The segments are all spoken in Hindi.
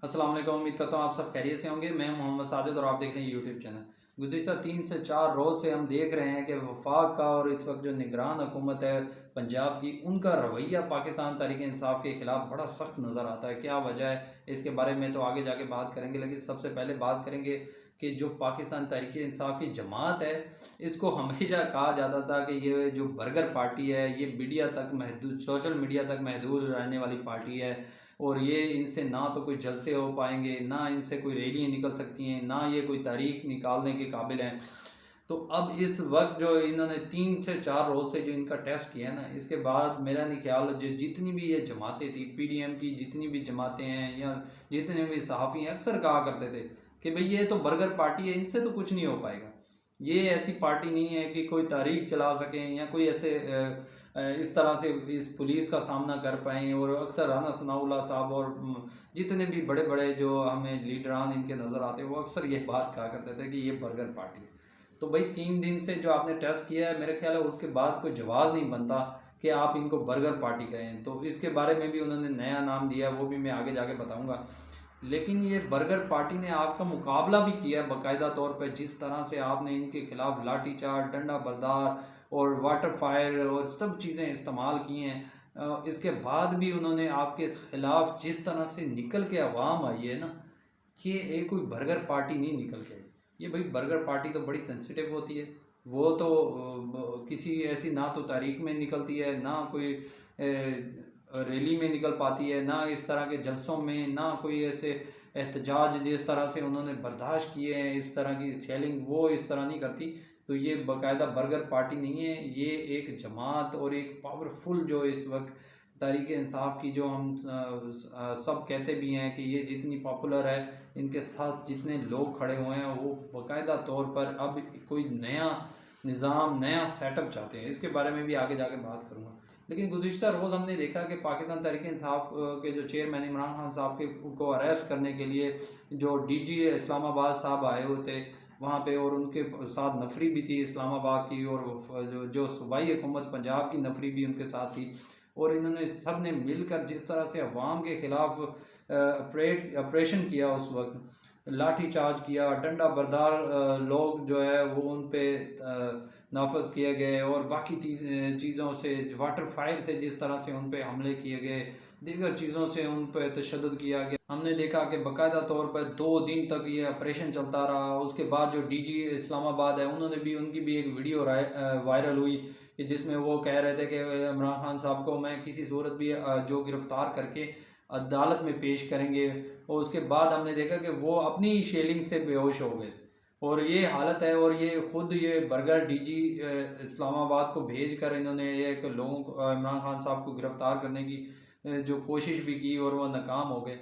अस्सलाम वालेकुम। उम्मीद करता हूँ आप सब खैरियत से होंगे। मैं मोहम्मद साजिद और आप देख रहे हैं यूट्यूब चैनल। गुज़िश्ता 3 से 4 रोज़ से हम देख रहे हैं कि वफाक का और इस वक्त जो निगरान हुकूमत है पंजाब की, उनका रवैया पाकिस्तान तहरीक इंसाफ के ख़िलाफ़ बड़ा सख्त नज़र आता है। क्या वजह है, इसके बारे में तो आगे जाके बात करेंगे, लेकिन सबसे पहले बात करेंगे कि जो पाकिस्तान तहरीक इंसाफ की जमात है, इसको हमेशा कहा जाता था कि ये जो बर्गर पार्टी है, ये मीडिया तक महदूद, सोशल मीडिया तक महदूद रहने वाली पार्टी है और ये इनसे ना तो कोई जलसे हो पाएंगे, ना इनसे कोई रैलियाँ निकल सकती हैं, ना ये कोई तारीख निकालने के काबिल हैं। तो अब इस वक्त जो इन्होंने 3 से 4 रोज़ से जो इनका टेस्ट किया ना, इसके बाद मेरा नहीं ख्याल जो जितनी भी ये जमातें थी, पीडीएम की जितनी भी जमातें हैं या जितने भी सहाफ़ी हैं, अक्सर कहा करते थे कि भाई ये तो बर्गर पार्टी है, इनसे तो कुछ नहीं हो पाएगा। ये ऐसी पार्टी नहीं है कि कोई तारीख चला सकें या कोई ऐसे इस तरह से इस पुलिस का सामना कर पाएँ। और अक्सर राना सनाउल्लाह साहब और जितने भी बड़े बड़े जो हमें लीडरान इनके नज़र आते हैं, वो अक्सर ये बात कहा करते थे कि ये बर्गर पार्टी है। तो भाई 3 दिन से जो आपने टेस्ट किया है, मेरे ख्याल है उसके बाद कोई जवाब नहीं बनता कि आप इनको बर्गर पार्टी कहें। तो इसके बारे में भी उन्होंने नया नाम दिया, वो भी मैं आगे जाके बताऊंगा। लेकिन ये बर्गर पार्टी ने आपका मुकाबला भी किया है बाकायदा तौर पर। जिस तरह से आपने इनके खिलाफ लाठीचार्ज, डंडा बरदार और वाटर फायर और सब चीज़ें इस्तेमाल की हैं, इसके बाद भी उन्होंने आपके खिलाफ जिस तरह से निकल के आवाम आई है ना, कि एक कोई बर्गर पार्टी नहीं निकल के आई। ये भाई बर्गर पार्टी तो बड़ी सेंसिटिव होती है। वो तो किसी ऐसी ना तो तारीख में निकलती है, ना कोई रैली में निकल पाती है, ना इस तरह के जलसों में, ना कोई ऐसे एहतजाज जिस तरह से उन्होंने बर्दाश्त किए हैं, इस तरह की सेलिंग वो इस तरह नहीं करती। तो ये बाकायदा बर्गर पार्टी नहीं है, ये एक जमात और एक पावरफुल जो इस वक्त तहरीक इंसाफ की, जो हम सब कहते भी हैं कि ये जितनी पॉपुलर है, इनके साथ जितने लोग खड़े हुए हैं, वो बाकायदा तौर पर अब कोई नया निज़ाम, नया सेटअप चाहते हैं। इसके बारे में भी आगे जाके बात करूँगा। लेकिन गुज़िश्ता रोज़ हमने देखा कि पाकिस्तान तहरीक इंसाफ के जो चेयरमैन इमरान खान साहब के को अरेस्ट करने के लिए जो डीजी इस्लामाबाद साहब आए हुए थे वहाँ पे, और उनके साथ नफरी भी थी इस्लामाबाद की, और जो सूबाई हुकूमत पंजाब की नफरी भी उनके साथ थी। और इन्होंने सब ने मिलकर जिस तरह से अवाम के ख़िलाफ़ ऑपरेशन किया, उस वक्त लाठी चार्ज किया, डंडा बरदार लोग जो है वो उन पर नाफज किए गए, और बाकी चीज़ों से, वाटर फायर से जिस तरह से उन पर हमले किए गए, दीगर चीज़ों से उन पर तशद्दुद किया गया। हमने देखा कि बाकायदा तौर पर 2 दिन तक ये ऑपरेशन चलता रहा। उसके बाद जो डीजी इस्लामाबाद है, उन्होंने भी, उनकी भी एक वीडियो वायरल हुई कि जिसमें वो कह रहे थे कि इमरान खान साहब को मैं किसी सूरत भी जो गिरफ़्तार करके अदालत में पेश करेंगे। और उसके बाद हमने देखा कि वो अपनी ही शेलिंग से बेहोश हो गए और ये हालत है। और ये खुद ये बर्गर डीजी इस्लामाबाद को भेज कर इन्होंने एक लोगों को, इमरान खान साहब को गिरफ़्तार करने की जो कोशिश भी की, और वो नाकाम हो गए।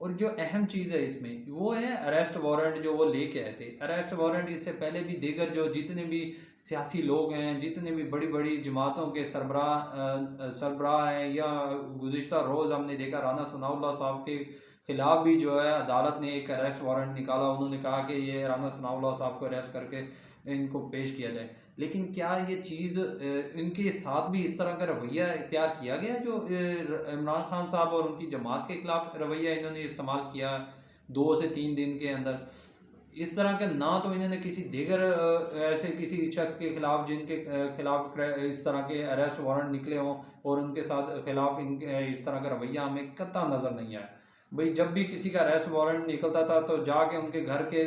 और जो अहम चीज़ है इसमें वो है अरेस्ट वारंट जो वो लेके आए थे। अरेस्ट वारंट इससे पहले भी दीगर जो जितने भी सियासी लोग हैं, जितने भी बड़ी बड़ी जमातों के सरबराह हैं, या गुज़िश्ता रोज़ हमने देखा राना सनाउल्लाह साहब के ख़िलाफ़ भी जो है अदालत ने एक अरेस्ट वारंट निकाला। उन्होंने कहा कि ये राना सनाउल्लाह साहब को अरेस्ट करके इनको पेश किया जाए। लेकिन क्या ये चीज़ इनके साथ भी इस तरह का रवैया इख्तियार किया गया जो इमरान खान साहब और उनकी जमात के खिलाफ रवैया इन्होंने इस्तेमाल किया 2 से 3 दिन के अंदर? इस तरह का ना तो इन्होंने किसी दीगर ऐसे किसी शख्स के खिलाफ जिनके खिलाफ इस तरह के अरेस्ट वारंट निकले हों, और उनके साथ खिलाफ इनके इस तरह का रवैया हमें कतई नज़र नहीं आया। भाई जब भी किसी का अरेस्ट वारंट निकलता था तो जाके उनके घर के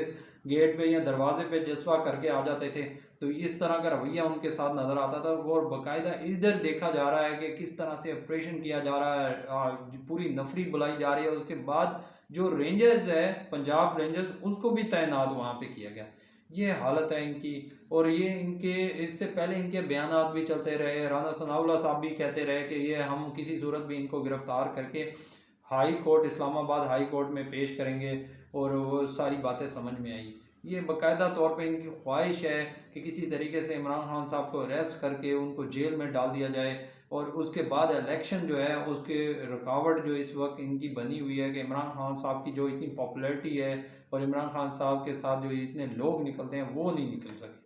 गेट पे या दरवाजे पे जसवा करके आ जाते थे। तो इस तरह का रवैया उनके साथ नज़र आता था। और बाकायदा इधर देखा जा रहा है कि किस तरह से ऑपरेशन किया जा रहा है, पूरी नफरी बुलाई जा रही है। उसके बाद जो रेंजर्स है, पंजाब रेंजर्स, उसको भी तैनात वहाँ पे किया गया। ये हालत है इनकी। और ये इनके इससे पहले इनके बयानात भी चलते रहे। राना सनाउल्लाह साहब भी कहते रहे कि ये हम किसी सूरत भी इनको गिरफ़्तार करके high court, Islamabad high court में पेश करेंगे। और वो सारी बातें समझ में आई। ये बाकायदा तौर पे इनकी ख्वाहिश है कि किसी तरीके से इमरान खान साहब को अरेस्ट करके उनको जेल में डाल दिया जाए, और उसके बाद इलेक्शन जो है उसके रुकावट जो इस वक्त इनकी बनी हुई है कि इमरान खान साहब की जो इतनी पॉपुलैरिटी है और इमरान खान साहब के साथ जो इतने लोग निकलते हैं वो नहीं निकल सके।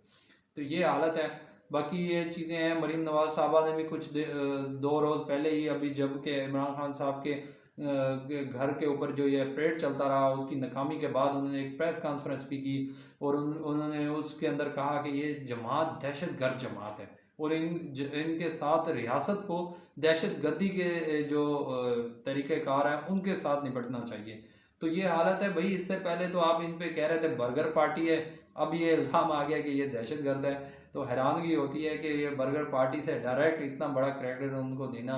तो ये हालत है। बाकी ये चीज़ें हैं। मरीम नवाज़ साहबा ने भी कुछ 2 रोज़ पहले ही, अभी जब के इमरान खान साहब के घर के ऊपर जो ये परेड चलता रहा, उसकी नाकामी के बाद उन्होंने एक प्रेस कॉन्फ्रेंस भी की और उन्होंने उसके अंदर कहा कि ये जमात दहशतगर्द जमात है और इनके साथ रियासत को दहशत गर्दी के जो तरीक़ेकार हैं उनके साथ निपटना चाहिए। तो ये हालत है भाई। इससे पहले तो आप इन पे कह रहे थे बर्गर पार्टी है, अब ये इल्ज़ाम आ गया कि ये दहशतगर्द है। तो हैरानगी होती है कि ये बर्गर पार्टी से डायरेक्ट इतना बड़ा क्रेडिट उनको देना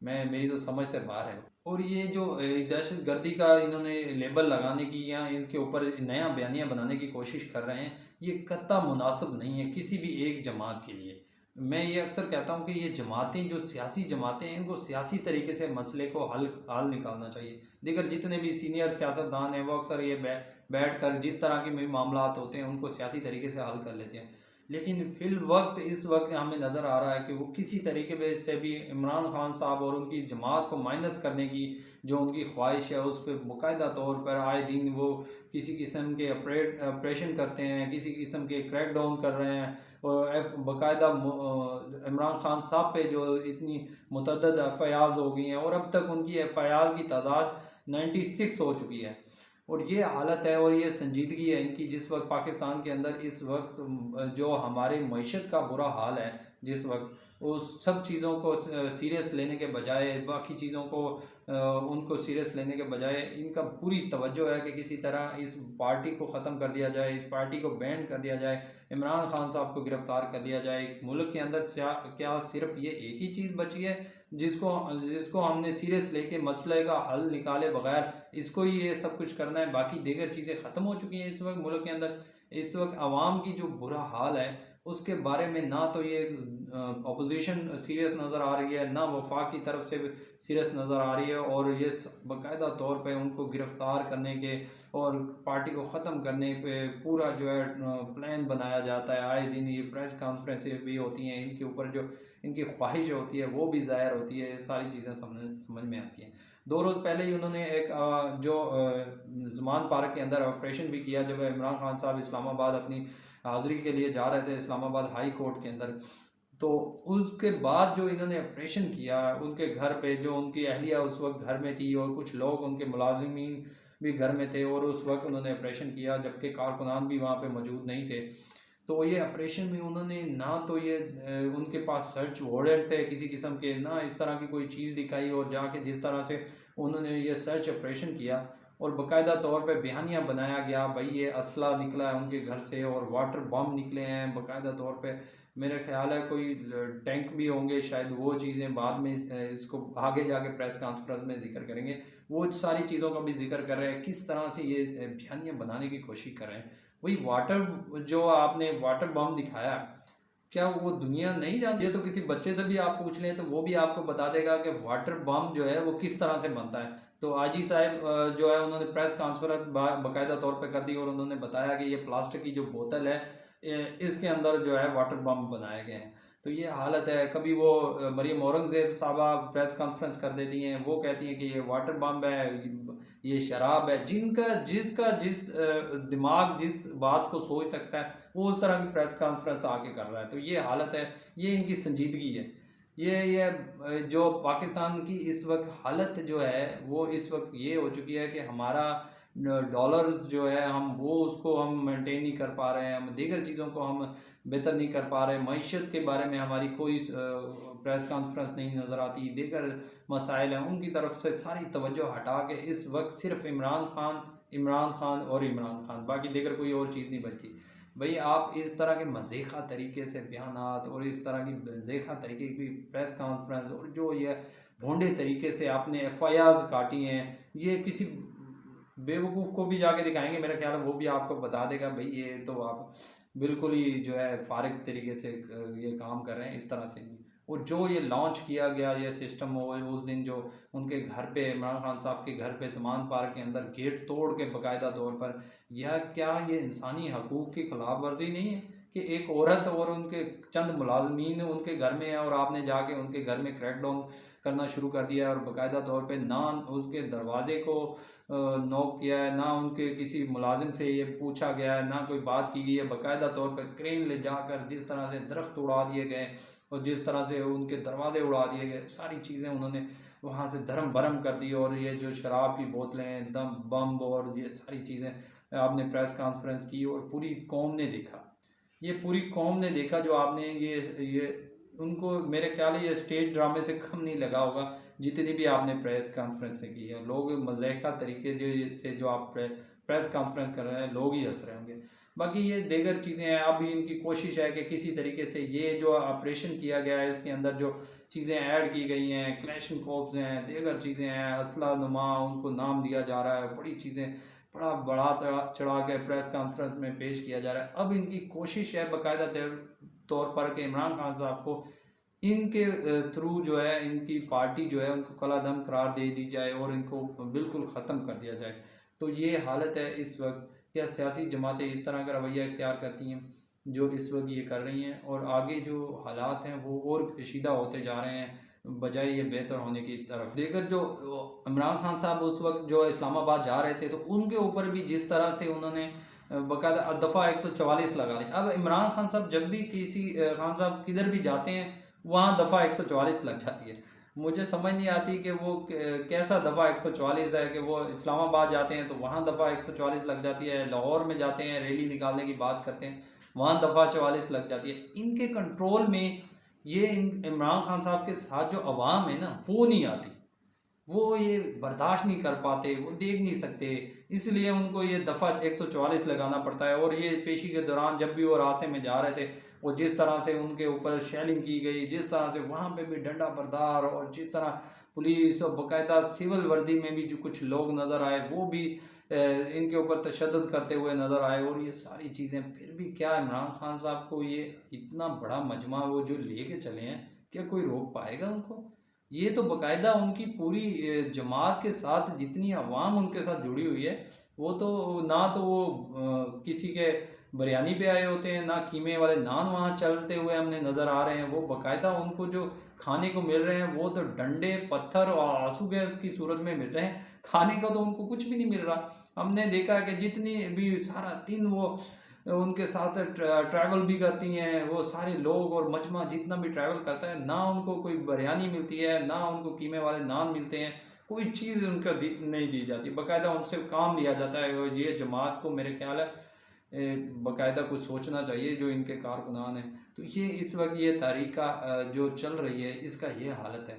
मेरी तो समझ से बाहर है। और ये जो दहशत गर्दी का इन्होंने लेबल लगाने की या इनके ऊपर नया बयानिया बनाने की कोशिश कर रहे हैं, ये कत्ता मुनासिब नहीं है किसी भी एक जमात के लिए। मैं ये अक्सर कहता हूँ कि ये जमातें जो सियासी जमातें हैं, इनको सियासी तरीके से मसले को हल निकालना चाहिए। दीगर जितने भी सीनियर सियासतदान हैं वो अक्सर ये बैठ कर जिस तरह के भी मामला होते हैं उनको सियासी तरीके से हल कर लेते हैं। लेकिन फिल वक्त इस वक्त हमें नज़र आ रहा है कि वो किसी तरीके से भी इमरान खान साहब और उनकी जमात को माइनस करने की जो उनकी ख्वाहिश है उस पर बाकायदा तौर पर आए दिन वो किसी किस्म के ऑपरेशन करते हैं, किसी किस्म के क्रैक डाउन कर रहे हैं और बाकायदा इमरान खान साहब पे जो इतनी मुतअद्दिद एफआईआर हो गई हैं और अब तक उनकी एफआईआर की तादाद 96 हो चुकी है। और ये हालत है और ये संजीदगी है इनकी जिस वक्त पाकिस्तान के अंदर इस वक्त जो हमारे मईशत का बुरा हाल है, जिस वक्त उस सब चीज़ों को सीरियस लेने के बजाय, बाकी चीज़ों को उनको सीरियस लेने के बजाय इनका पूरी तवज्जो है कि किसी तरह इस पार्टी को ख़त्म कर दिया जाए, इस पार्टी को बैन कर दिया जाए, इमरान खान साहब को गिरफ़्तार कर लिया जाए। मुल्क के अंदर क्या सिर्फ ये एक ही चीज़ बची है जिसको हमने सीरियस लेके मसले का हल निकाले बगैर इसको ही ये सब कुछ करना है, बाकी दीगर चीज़ें ख़त्म हो चुकी हैं इस वक्त मुल्क के अंदर। इस वक्त आवाम की जो बुरा हाल है उसके बारे में ना तो ये अपोजिशन सीरियस नज़र आ रही है, ना वफाक की तरफ से सीरियस नज़र आ रही है और ये बाकायदा तौर पे उनको गिरफ़्तार करने के और पार्टी को ख़त्म करने पे पूरा जो है प्लान बनाया जाता है। आए दिन ये प्रेस कॉन्फ्रेंसें भी होती हैं, इनके ऊपर जो इनकी ख्वाहिश होती है वो भी ज़ाहिर होती है, ये सारी चीज़ें समझ में आती हैं। 2 रोज़ पहले ही उन्होंने एक जो ज़मान पार्क के अंदर ऑपरेशन भी किया जब इमरान खान साहब इस्लामाबाद अपनी हाज़िरी के लिए जा रहे थे इस्लामाबाद हाई कोर्ट के अंदर। तो उसके बाद जो इन्होंने ऑपरेशन किया उनके घर पे, जो उनकी अहलिया उस वक्त घर में थी और कुछ लोग उनके मुलाजिमीन भी घर में थे और उस वक्त उन्होंने ऑपरेशन किया जबकि कारकुनान भी वहाँ पे मौजूद नहीं थे। तो ये ऑपरेशन में उन्होंने ना तो ये उनके पास सर्च वारंट थे किसी किस्म के, ना इस तरह की कोई चीज़ दिखाई और जाके जिस तरह से उन्होंने ये सर्च ऑपरेशन किया और बाकायदा तौर पे बयानिया बनाया गया भाई ये असला निकला है उनके घर से और वाटर बम निकले हैं बाकायदा तौर पे। मेरा ख्याल है कोई टैंक भी होंगे शायद, वो चीज़ें बाद में इसको आगे जाके प्रेस कॉन्फ्रेंस में जिक्र करेंगे। वो सारी चीज़ों का भी जिक्र कर रहे हैं किस तरह से ये बयानिया बनाने की कोशिश कर रहे हैं। वही वाटर जो आपने वाटर बम दिखाया, क्या वो दुनिया नहीं जानती है? तो किसी बच्चे से भी आप पूछ लें तो वो भी आपको बता देगा कि वाटर बम जो है वो किस तरह से बनता है। तो आजी साहब जो है उन्होंने प्रेस कॉन्फ्रेंस बाकायदा तौर पे कर दी और उन्होंने बताया कि ये प्लास्टिक की जो बोतल है इसके अंदर जो है वाटर बम बनाए गए हैं। तो ये हालत है। कभी वो मरियम औरंगज़ेब साहबा प्रेस कॉन्फ्रेंस कर देती हैं, वो कहती हैं कि ये वाटर बम है, ये शराब है। जिसका जिस दिमाग जिस बात को सोच सकता है वो उस तरह की प्रेस कॉन्फ्रेंस आके कर रहा है। तो ये हालत है, ये इनकी संजीदगी है। ये जो पाकिस्तान की इस वक्त हालत जो है वो इस वक्त ये हो चुकी है कि हमारा डॉलर्स जो है उसको हम मेंटेन नहीं कर पा रहे हैं, हम दीगर चीज़ों को हम बेहतर नहीं कर पा रहे, मईशत के बारे में हमारी कोई प्रेस कॉन्फ्रेंस नहीं नज़र आती, दीगर मसाइल हैं उनकी तरफ से सारी तवज्जो हटा के इस वक्त सिर्फ इमरान खान और इमरान खान, बाकी दीगर कोई और चीज़ नहीं बची। भाई आप इस तरह के मज़ीक़ा तरीके से बयानात और इस तरह की मज़ीक़ा तरीके की प्रेस कॉन्फ्रेंस और जो ये भोंडे तरीके से आपने एफआईआर्स काटी हैं, ये किसी बेवकूफ़ को भी जाके दिखाएंगे, मेरा ख्याल है वो भी आपको बता देगा भाई ये तो आप बिल्कुल ही जो है फारिग तरीके से ये काम कर रहे हैं, इस तरह से नहीं। और जो ये लॉन्च किया गया ये सिस्टम हो उस दिन जो उनके घर पे इमरान खान साहब के घर पे ज़मान पार्क के अंदर गेट तोड़ के बाकायदा तौर पर, यह क्या ये इंसानी हकूक़ की खिलाफ वर्जी नहीं है कि एक औरत और उनके चंद मुलाजमीन उनके घर में है और आपने जाके उनके घर में क्रैकडाउन करना शुरू कर दिया है और बाकायदा तौर पे ना उसके दरवाजे को नॉक किया है, ना उनके किसी मुलाजिम से ये पूछा गया है, ना कोई बात की गई है। बाकायदा तौर पे क्रेन ले जाकर जिस तरह से दरख्त उड़ा दिए गए और जिस तरह से उनके दरवाजे उड़ा दिए गए, सारी चीज़ें उन्होंने वहाँ से धर्म भरम कर दी, और ये जो शराब की बोतलें, दम बम और ये सारी चीज़ें आपने प्रेस कॉन्फ्रेंस की और पूरी कौम ने देखा, ये पूरी कौम ने देखा जो आपने ये उनको मेरे ख्याल है ये स्टेज ड्रामे से कम नहीं लगा होगा जितनी भी आपने प्रेस कॉन्फ्रेंस की है। लोग मज़ाहिया तरीके से जो आप प्रेस कॉन्फ्रेंस कर रहे हैं, लोग ही हंस रहे होंगे। बाकी ये दीगर चीज़ें हैं, अब इनकी कोशिश है कि किसी तरीके से ये जो ऑपरेशन किया गया है इसके अंदर जो चीज़ें ऐड की गई हैं, क्लैशनकोव्स हैं, दीगर चीज़ें हैं, असला नुमा उनको नाम दिया जा रहा है, बड़ी चीज़ें बड़ा बड़ा चढ़ा के प्रेस कॉन्फ्रेंस में पेश किया जा रहा है। अब इनकी कोशिश है बाकायदा तौर पर कि इमरान खान साहब को इनके थ्रू जो है इनकी पार्टी जो है उनको कलादम करार दे दी जाए और इनको बिल्कुल ख़त्म कर दिया जाए। तो ये हालत है इस वक्त। क्या सियासी जमातें इस तरह का रवैया इख्तियार करती हैं जो इस वक्त ये कर रही हैं, और आगे जो हालात हैं वो और कशीदा होते जा रहे हैं बजाय ये बेहतर होने की तरफ। देकर जो इमरान खान साहब उस वक्त जो इस्लामाबाद जा रहे थे तो उनके ऊपर भी जिस तरह से उन्होंने बाकायदा दफ़ा 144 लगा ली। अब इमरान खान साहब जब भी किसी खान साहब किधर भी जाते हैं वहाँ दफ़ा 144 लग जाती है। मुझे समझ नहीं आती कि वो कैसा दफ़ा 144 है कि वो इस्लामाबाद जाते हैं तो वहाँ दफ़ा 144 लग जाती है, लाहौर में जाते हैं रैली निकालने की बात करते हैं वहाँ दफ़ा 44 लग जाती है। इनके कंट्रोल में ये इमरान खान साहब के साथ जो अवाम है ना वो नहीं आती, वो ये बर्दाश्त नहीं कर पाते, वो देख नहीं सकते, इसलिए उनको ये दफ़ा 144 लगाना पड़ता है। और ये पेशी के दौरान जब भी वो रास्ते में जा रहे थे वो जिस तरह से उनके ऊपर शेलिंग की गई, जिस तरह से वहाँ पे भी डंडा बरदार और जिस तरह पुलिस और बाकायदा सिविल वर्दी में भी जो कुछ लोग नज़र आए वो भी इनके ऊपर तशद्दुद करते हुए नज़र आए। और ये सारी चीज़ें फिर भी क्या इमरान खान साहब को ये इतना बड़ा मजमा वो जो लेके चले हैं क्या कोई रोक पाएगा उनको? ये तो बाकायदा उनकी पूरी जमात के साथ जितनी अवाम उनके साथ जुड़ी हुई है वो तो ना तो वो किसी के बिरयानी पे आए होते हैं, ना कीमे वाले नान वहाँ चलते हुए हमने नज़र आ रहे हैं। वो बाकायदा उनको जो खाने को मिल रहे हैं वो तो डंडे पत्थर और आंसू गैस की सूरत में मिल रहे हैं, खाने का तो उनको कुछ भी नहीं मिल रहा। हमने देखा कि जितनी भी सारा दिन वो उनके साथ ट्रैवल भी करती हैं, वो सारे लोग और मजमा जितना भी ट्रैवल करता है ना उनको कोई बिरयानी मिलती है, ना उनको कीमे वाले नान मिलते हैं, कोई चीज़ उनका नहीं दी जाती, बाकायदा उनसे काम लिया जाता है। और ये जमात को मेरे ख्याल है बाकायदा कुछ सोचना चाहिए जो इनके कारकुनान हैं। तो ये इस वक्त ये तरीका जो चल रही है इसका ये हालत है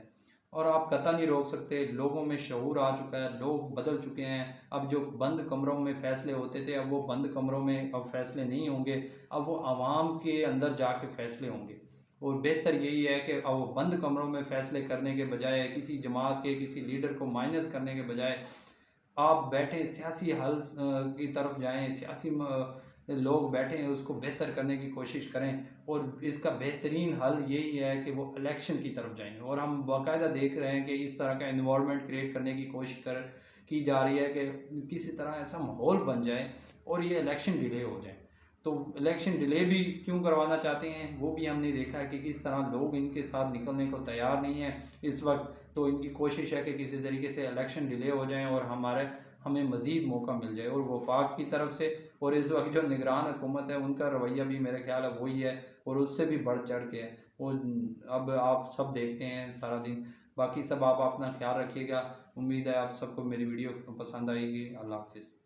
और आप कतई नहीं रोक सकते। लोगों में शऊर आ चुका है, लोग बदल चुके हैं। अब जो बंद कमरों में फ़ैसले होते थे अब वो बंद कमरों में अब फ़ैसले नहीं होंगे, अब वो आवाम के अंदर जाके फ़ैसले होंगे। और बेहतर यही है कि अब वो बंद कमरों में फ़ैसले करने के बजाय किसी जमात के किसी लीडर को माइनस करने के बजाय आप बैठे सियासी हल की तरफ जाएं, सियासी लोग बैठे हैं उसको बेहतर करने की कोशिश करें। और इसका बेहतरीन हल यही है कि वो इलेक्शन की तरफ जाएं। और हम बाकायदा देख रहे हैं कि इस तरह का इन्वायरमेंट क्रिएट करने की कोशिश की जा रही है कि किसी तरह ऐसा माहौल बन जाए और ये इलेक्शन डिले हो जाए। तो इलेक्शन डिले भी क्यों करवाना चाहते हैं वो भी हमने देखा है कि किस तरह लोग इनके साथ निकलने को तैयार नहीं है इस वक्त। तो इनकी कोशिश है कि किसी तरीके से इलेक्शन डिले हो जाएं और हमें मज़ीद मौका मिल जाए। और वफाक की तरफ से और इस वक्त जो निगरान हुकूमत है उनका रवैया भी मेरे ख्याल है वही है और उससे भी बढ़ चढ़ के है। वो अब आप सब देखते हैं सारा दिन। बाकी सब आप अपना ख्याल रखिएगा। उम्मीद है आप सबको मेरी वीडियो पसंद आएगी। अल्लाह हाफिज़।